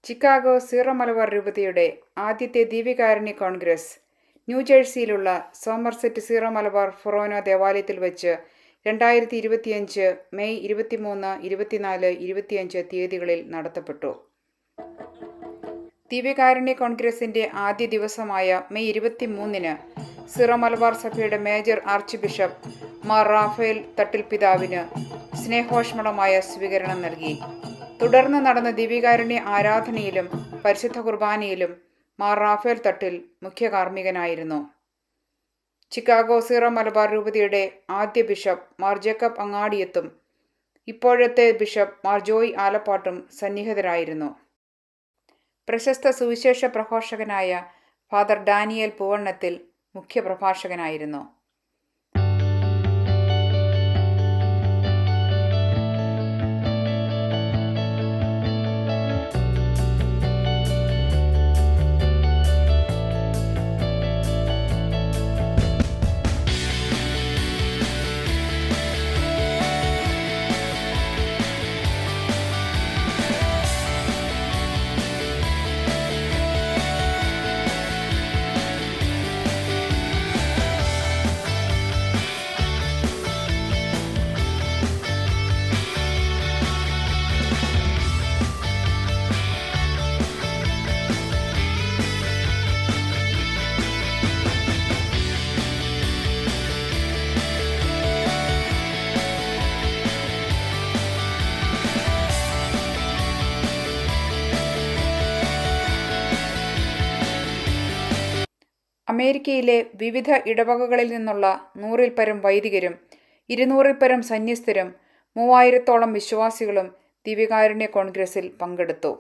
Chicago Syro Malabar രൂപതയുടെ ആദ്യത്തെ ദീപികാരുണ്യ Congress ന്യൂജേഴ്സിയിലുള്ള Somerset zero Malabar ഫൊറോന ദേവാലയത്തിൽ വച്ച് 2025 മെയ് 23, 24, 25 തീയതികളിൽ നടത്തപ്പെട്ടു. ദീപികാരുണ്യ കോൺഗ്രസിൻ്റെ ആദ്യ ദിവസമായ മെയ് 23-ന് സീറോ മലബാർ സഭയുടെ major archbishop Mar Raphael Thattil പിതാവിന് സ്നേഹോഷ്മളമായ സ്വീകരണം നൽകി. തുടർന്ന് നടന്ന ദീപികാരുണ്യ ആരാധനയിലും പരിശുദ്ധ കുർബാനയിലും മാർ റാഫേൽ തട്ടിൽ മുഖ്യ കാർമ്മികനായിരുന്നു. ചിക്കാഗോ സീറോ മലബാർ രൂപതയുടെ ആദ്യ ബിഷപ്പ് മാർ ജേക്കബ് അങ്ങാടിയത്തും ഇപ്പോഴത്തെ ബിഷപ്പ് മാർ ജോയ് ആലപ്പാട്ടും സന്നിഹിതരായിരുന്നു. പ്രശസ്ത സുവിശേഷ പ്രഘോഷകനായ ഫാദർ ഡാനിയേൽ പൂവണ്ണത്തിൽ മുഖ്യ പ്രഭാഷകനായിരുന്നു. അമേരിക്കയിലെ വിവിധ ഇടവകകളിൽ നിന്നുള്ള 100-ൽ പരം വൈദികരും 200-ൽ പരം സന്യസ്തരും 3000-ഓളം വിശ്വാസികളും ദീപികാരുണ്യ കോൺഗ്രസിൽ പങ്കെടുത്തു.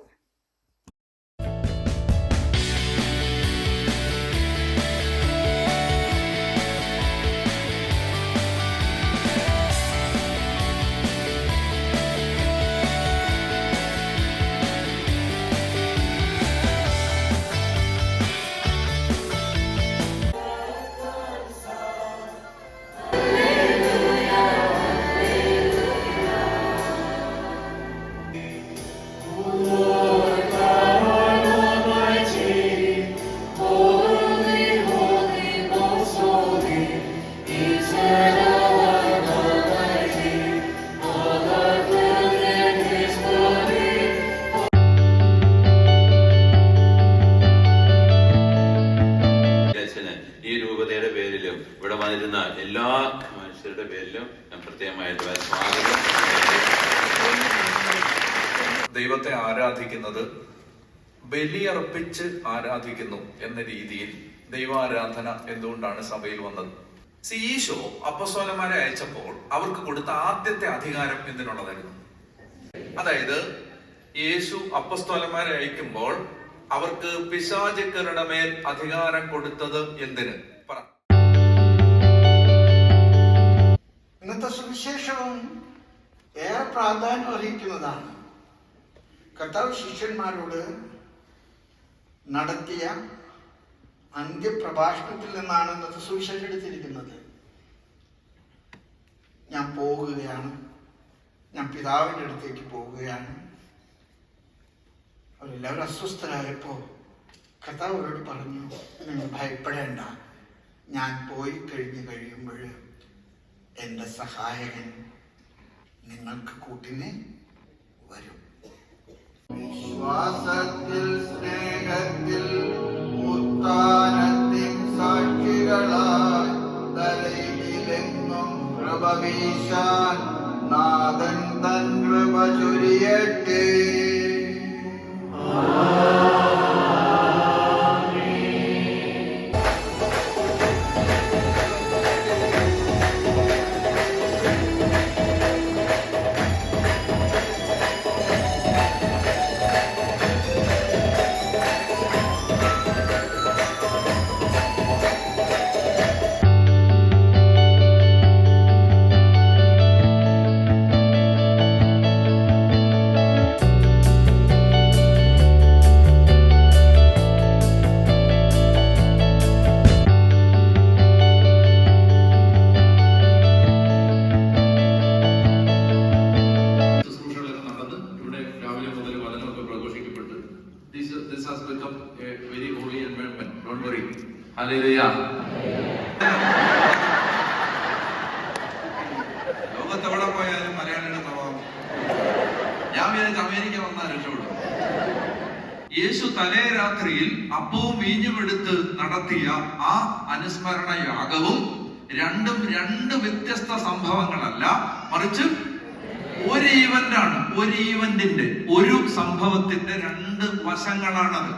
ഇവിടെ വന്നിരുന്ന എല്ലാ മനുഷ്യരുടെ പേരിലും ഞാൻ പ്രത്യേകമായിട്ട് സ്വാഗതം. ദൈവത്തെ ആരാധിക്കുന്നത് ബലിയർപ്പിച്ച് ആരാധിക്കുന്നു എന്ന രീതിയിൽ ദൈവാരാധന എന്തുകൊണ്ടാണ് സഭയിൽ വന്നത്? ഈശോ അപ്പസ്തോലന്മാരെ അയച്ചപ്പോൾ അവർക്ക് കൊടുത്ത ആദ്യത്തെ അധികാരം എന്തിനുള്ളതായിരുന്നു? അതായത് യേശു അപ്പസ്തോലന്മാരെ അയക്കുമ്പോൾ അവർക്ക് പിശാചുക്കളുടെ മേൽ അധികാരം കൊടുത്തത് എന്തിന്? ഇന്നത്തെ സുവിശേഷവും ഏറെ പ്രാധാന്യം അറിയിക്കുന്നതാണ്. കർത്താവ് ശിഷ്യന്മാരോട് നടത്തിയ അന്ത്യപ്രഭാഷണത്തിൽ നിന്നാണ് ഇന്നത്തെ സുവിശേഷം എടുത്തിരിക്കുന്നത്. ഞാൻ പോകുകയാണ്, ഞാൻ പിതാവിൻ്റെ അടുത്തേക്ക് പോവുകയാണ്. അവരെല്ലാവരും അസ്വസ്ഥരായപ്പോൾ കർത്താവ് അവരോട് പറഞ്ഞു, നിങ്ങൾ ഭയപ്പെടേണ്ട, ഞാൻ പോയി കഴിയുമ്പോൾ എൻ്റെ സഹായകൻ നിങ്ങൾക്ക് കൂട്ടിന് വരും. വിശ്വാസത്തിൽ സ്നേഹത്തിൽ ഉത്ഥാനത്തിൻ സാക്ഷികളായി തലയിലെങ്ങും കൃപ വീശാൻ നാഥൻ തൻ കൃപ ചൊരിയട്ടെ. ഹല്ലേലൂയ. ലോകത്തെവിടെ പോയാലും മലയാളിയുടെ സ്വഭാവം. ഞാൻ വിചാരിച്ചു അമേരിക്ക വന്നാൽ രക്ഷപ്പെടും. യേശു തലേ രാത്രിയിൽ അപ്പവും വീഞ്ഞും എടുത്ത് നടത്തിയ ആ അനുസ്മരണ യാഗവും രണ്ടും രണ്ട് വ്യത്യസ്ത സംഭവങ്ങളല്ല, മറിച്ച് ഒരു ഈവന്റാണ്. ഒരു ഈവന്റിന്റെ, ഒരു സംഭവത്തിന്റെ രണ്ട് വശങ്ങളാണത്.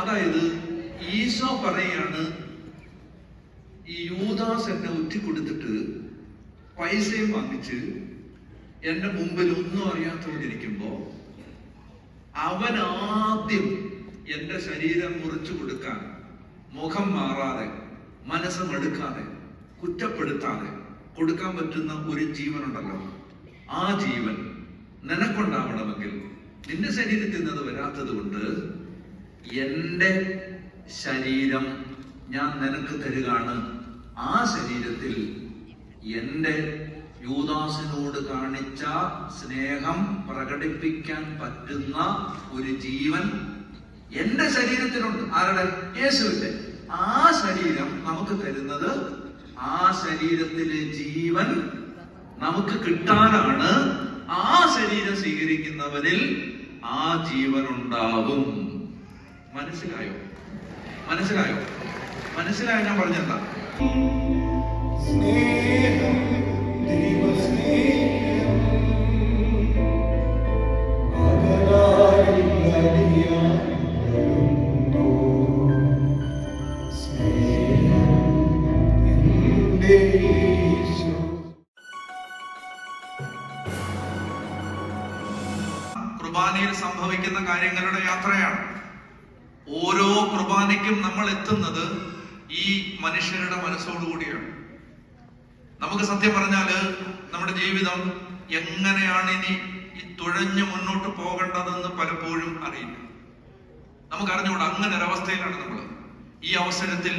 അതായത് ഈശോ പറയാണ്, ഈ യൂദാസ് എന്നെ ഒറ്റിക്കൊടുത്തിട്ട് പൈസയും വാങ്ങിച്ച് എന്റെ മുമ്പിൽ ഒന്നും അറിയാത്തവരിക്കുമ്പോ അവൻ ആദ്യം എന്റെ ശരീരം മുറിച്ചു കൊടുക്കാൻ മുഖം മാറാതെ, മനസ്സ് മടുക്കാതെ, കുറ്റപ്പെടുത്താതെ കൊടുക്കാൻ പറ്റുന്ന ഒരു ജീവനുണ്ടല്ലോ, ആ ജീവൻ നിനക്കുണ്ടാവണമെങ്കിൽ നിന്റെ ശരീരത്തിൽ നിന്ന് വരാത്തത് കൊണ്ട് എന്റെ ശരീരം ഞാൻ നിനക്ക് തരുകയാണ്. ആ ശരീരത്തിൽ എന്റെ യൂദാസിനോട് കാണിച്ച സ്നേഹം പ്രകടിപ്പിക്കാൻ പറ്റുന്ന ഒരു ജീവൻ എന്റെ ശരീരത്തിലുണ്ട്. ആരുടെ? യേശുവിന്റെ. ആ ശരീരം നമുക്ക് തരുന്നത്, ആ ശരീരത്തിലെ ജീവൻ നമുക്ക് കിട്ടാനാണ്. ആ ശരീരം സ്വീകരിക്കുന്നവരിൽ ആ ജീവൻ ഉണ്ടാകും. മനസ്സിലായോ? മനസ്സിലായോ? മനസ്സിലായോ? ഞാൻ പറഞ്ഞെന്താ? സ്നേഹം, ദൈവസ്നേഹം, അകലാരിൽ അടിയാറുന്നു. സ്നേഹം എൻ്റെ യേശു. കുർബാനയിൽ സംഭവിക്കുന്ന കാര്യങ്ങളുടെ യാത്രയാണ്. ഓരോ കുർബാനയ്ക്കും നമ്മൾ എത്തുന്നത് ഈ മനുഷ്യരുടെ മനസ്സോടുകൂടിയാണ്. നമുക്ക് സത്യം പറഞ്ഞാല് നമ്മുടെ ജീവിതം എങ്ങനെയാണ് ഇനി ഈ തുഴഞ്ഞു മുന്നോട്ട് പോകേണ്ടതെന്ന് പലപ്പോഴും അറിയില്ല. നമുക്ക് അറിഞ്ഞുകൂടാ. അങ്ങനെ ഒരവസ്ഥയിലാണ് നമ്മൾ. ഈ അവസരത്തിൽ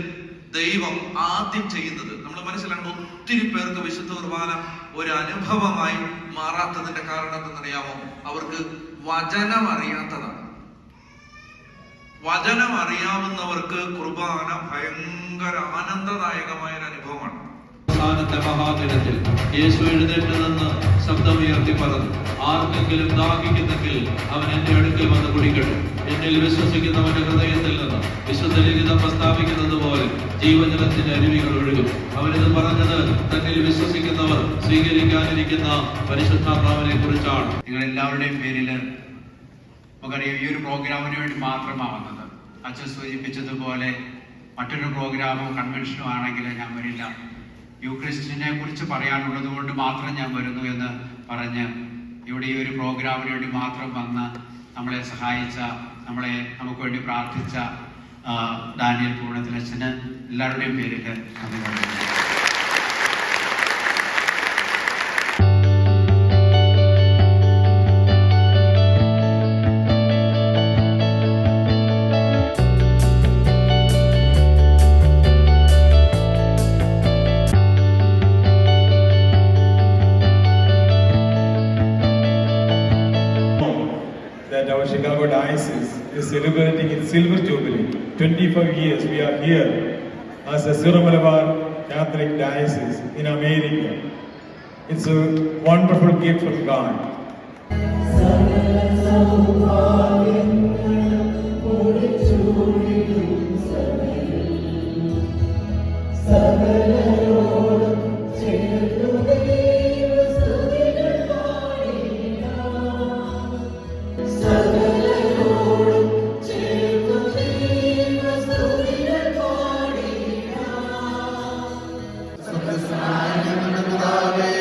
ദൈവം ആദ്യം ചെയ്യുന്നത് നമ്മൾ മനസ്സിലാക്കണം. ഒത്തിരി പേർക്ക് വിശുദ്ധ കുർബാന ഒരു അനുഭവമായി മാറാത്തതിന്റെ കാരണം എന്തെന്നറിയാമോ? അവർക്ക് വചനം അറിയാത്തതാണ്. വചനം അറിയാവുന്നവർക്ക് കുർബാന ഭയങ്കര ആനന്ദദായകമായ ഒരു അനുഭവമാണ്. അവസാനത്തെ മഹാദിനത്തിൽ യേശു എഴുന്നേറ്റ് നിന്ന് ശബ്ദമുയർത്തി പറഞ്ഞു, ആർക്കെങ്കിലും ദാഹിക്കുന്നെങ്കിൽ അവൻ എന്റെ അടുക്കൽ വന്ന് കുടിക്കട്ടെ. എന്നിൽ വിശ്വസിക്കുന്നവന്റെ ഹൃദയത്തിൽ നിന്ന് വിശുദ്ധ ലിഖിതം പ്രസ്താവിക്കുന്നത് പോലെ ജീവജലത്തിന്റെ അരുവികൾ ഒഴുകും. അവരിത് പറഞ്ഞത് തന്നിൽ വിശ്വസിക്കുന്നവർ സ്വീകരിക്കാനിരിക്കുന്ന പരിശുദ്ധാത്മാവിനെ കുറിച്ചാണ്. നിങ്ങൾ എല്ലാവരുടെയും പേരില് നമുക്കറിയാം, ഈ ഒരു പ്രോഗ്രാമിന് വേണ്ടി മാത്രമാണ് വന്നത്. അച്ഛൻ സൂചിപ്പിച്ചതുപോലെ മറ്റൊരു പ്രോഗ്രാമോ കൺവെൻഷനോ ആണെങ്കിൽ ഞാൻ വരില്ല. യൂക്രിസ്റ്റിനെ കുറിച്ച് പറയാനുള്ളത് കൊണ്ട് മാത്രം ഞാൻ വരുന്നു എന്ന് പറഞ്ഞ് ഇവിടെ ഈ ഒരു പ്രോഗ്രാമിന് വേണ്ടി മാത്രം വന്ന് നമ്മളെ സഹായിച്ച, നമുക്ക് വേണ്ടി പ്രാർത്ഥിച്ച ഡാനിയൽ പൂർണ്ണത്തിലച്ഛന് എല്ലാവരുടെയും പേരിൽ നന്ദി പറയുന്നു. That our Chicago Diocese is celebrating its Silver Jubilee. 25 years we are here as a Syro-Malabar Catholic Diocese in America. It's a wonderful gift from God. പിതാവേ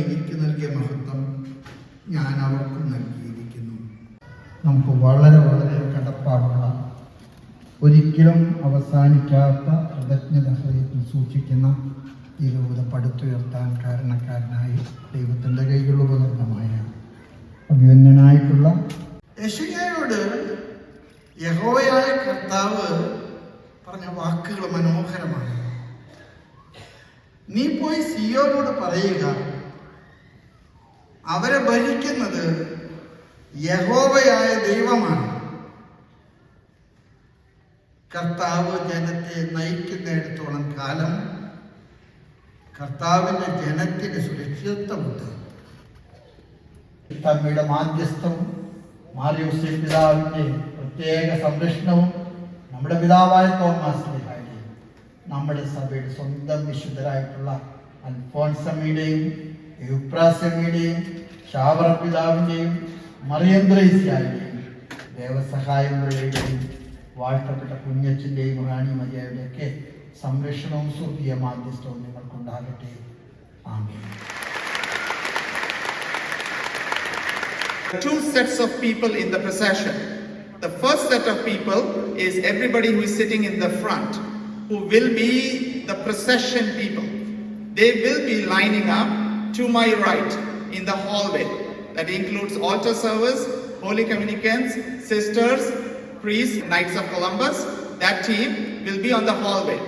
എനിക്ക് നൽകിയ മഹത്വം ഞാൻ അവർക്കും നൽകിയിരിക്കുന്നു. നമുക്ക് വളരെ വളരെ കടപ്പാടുള്ള, ഒരിക്കലും അവസാനിക്കാത്ത കൃതജ്ഞത ഹൃദയത്തിൽ സൂക്ഷിക്കുന്ന ഈ രൂപത പടുത്തുയർത്താൻ കാരണക്കാരനായി ദൈവത്തിൻ്റെ കൈകൾ ഉപകരണമായ അഭിമന്യനായിട്ടുള്ള യെശയ്യായോട് യഹോവയായ കർത്താവ് പറഞ്ഞ വാക്കുകൾ മനോഹരമാണ്. നീ പോയി സിയോനോട് പറയുക, അവരെ ഭരിക്കുന്നത് യഹോവയായ ദൈവമാണ്. കർത്താവ് ജനത്തെ നയിക്കുന്നിടത്തോളം കാലം കർത്താവിൻ്റെ ജനത്തിന് സുരക്ഷിതത്വമുണ്ട്. തമ്മിയുടെ മാധ്യസ്ഥവും മാറിയോസേ പിതാവിൻ്റെ പ്രത്യേക സംരക്ഷണവും നമ്മുടെ പിതാവായ തോമാസ് ലീഹായുടെയും നമ്മുടെ സഭയുടെ സ്വന്തം വിശുദ്ധരായിട്ടുള്ള അൽഫോൻസമ്മയുടെയും യൂപ്രാസമ്മയുടെയും ഷാവറ പിതാവിൻ്റെയും മറിയന്ത്രേസ്യായുടെയും ദേവസഹായങ്ങളുടെയും വാഴ്ത്തപ്പെട്ട കുഞ്ഞച്ചൻ്റെയും റാണി മരിയയുടെയൊക്കെ സംരക്ഷണവും സ്വർഗീയ മാധ്യസ്ഥവും നിങ്ങൾക്കുണ്ടാകട്ടെ. ആമേൻ. Two sets of people in the procession. The first set of people is everybody who is sitting in the front, who will be the procession people. They will be lining up to my right in the hallway. That includes altar servers, holy communicants, sisters, priests, Knights of Columbus. That team will be on the hallway.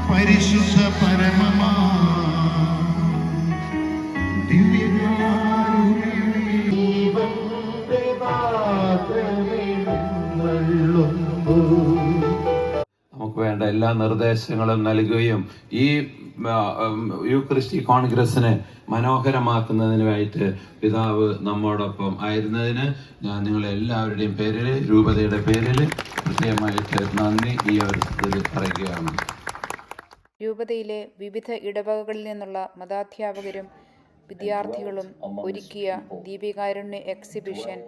പരിശുദ്ധ പരമമാ നമുക്ക് വേണ്ട എല്ലാ നിർദ്ദേശങ്ങളും നൽകുകയും ഈ യൂക്രിസ്റ്റി കോൺഗ്രസിനെ മനോഹരമാക്കുന്നതിനായിട്ട് പിതാവ് നമ്മോടൊപ്പം ആയിരുന്നതിന് ഞാൻ നിങ്ങളെല്ലാവരുടെയും പേരിൽ, രൂപതയുടെ പേരിൽ പ്രത്യേകമായിട്ട് നന്ദി ഈ അവസരത്തിൽ പറയുകയാണ്. രൂപതയിലെ വിവിധ ഇടവകകളിൽ നിന്നുള്ള മതാധ്യാപകരും വിദ്യാർത്ഥികളും ഒരുക്കിയ ദീപികാരുണ്യ എക്സിബിഷൻ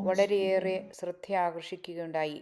വളരെയേറെ ശ്രദ്ധ ആകർഷിക്കുകയുണ്ടായി.